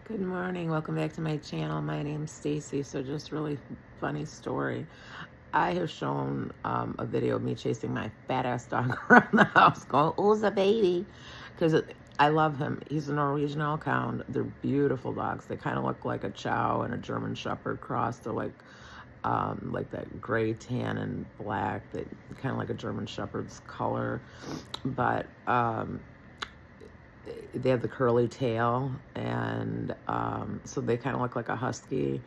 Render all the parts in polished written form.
Good morning. Welcome back to my channel. My name's Stacy. So just really funny story. I have shown a video of me chasing my fat ass dog around the house going, "Who's a baby?" Because I love him. He's a Norwegian Elk Hound. They're beautiful dogs. They kind of look like a Chow and a German Shepherd cross. They're like that gray, tan, and black. They kind of like a German Shepherd's color, but they have the curly tail, and so they kind of look like a husky.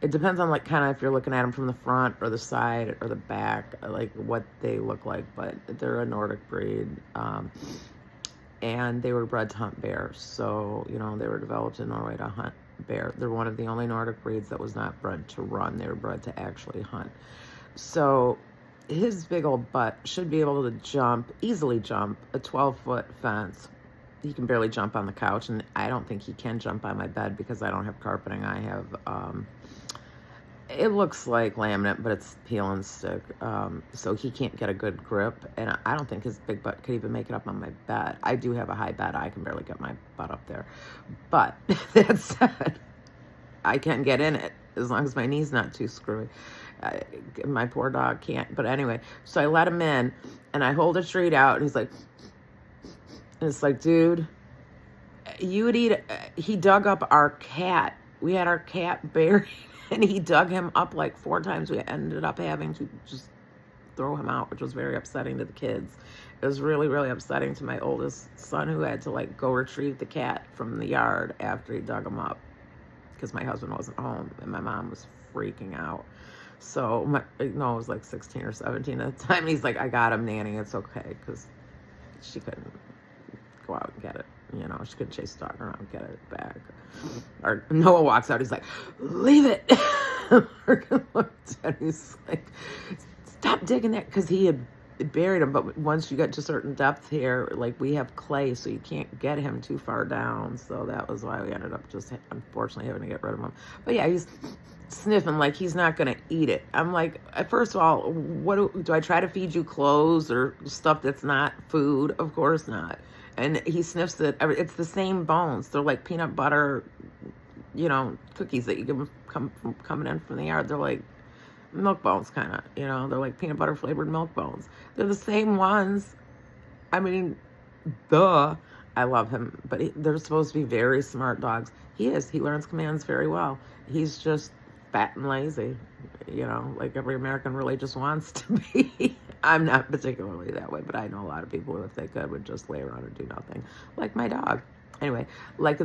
It depends on like kind of if you're looking at them from the front or the side or the back, like what they look like, but they're a Nordic breed, and they were bred to hunt bears. So they were developed in Norway to hunt bear. They're one of the only Nordic breeds that was not bred to run. They were bred to actually hunt. So his big old butt should be able to easily jump a 12-foot fence. He can barely jump on the couch, and I don't think he can jump on my bed because I don't have carpeting. I have, it looks like laminate, but it's peel and stick, so he can't get a good grip, and I don't think his big butt could even make it up on my bed. I do have a high bed. I can barely get my butt up there, but that said, I can get in it as long as my knee's not too screwy. My poor dog can't, but anyway, so I let him in, and I hold a treat out, and he's like, and it's like, dude, you would eat. He dug up our cat. We had our cat buried, and he dug him up like 4 times. We ended up having to just throw him out, which was very upsetting to the kids. It was really, really upsetting to my oldest son, who had to like go retrieve the cat from the yard after he dug him up because my husband wasn't home, and my mom was freaking out. So it was like 16 or 17 at the time. He's like, "I got him, Nanny. It's okay," because she couldn't go out and get it. She couldn't chase the dog around and get it back. Or Noah walks out, he's like, "Leave it." Morgan looked at him, he's like, "Stop digging that," because he had buried him. But once you get to a certain depth here, like we have clay, so you can't get him too far down. So that was why we ended up just unfortunately having to get rid of him. But yeah, he's sniffing like he's not gonna eat it. I'm like, first of all, what do I try to feed you clothes or stuff that's not food? Of course not. And he sniffs it. It's the same bones. They're like peanut butter, cookies that you give him coming in from the yard. They're like milk bones, kind of. They're like peanut butter flavored milk bones. They're the same ones. I mean, duh. I love him, but they're supposed to be very smart dogs. He is. He learns commands very well. He's just fat and lazy, like every American really just wants to be. I'm not particularly that way, but I know a lot of people who, if they could, would just lay around and do nothing, like my dog. Anyway, like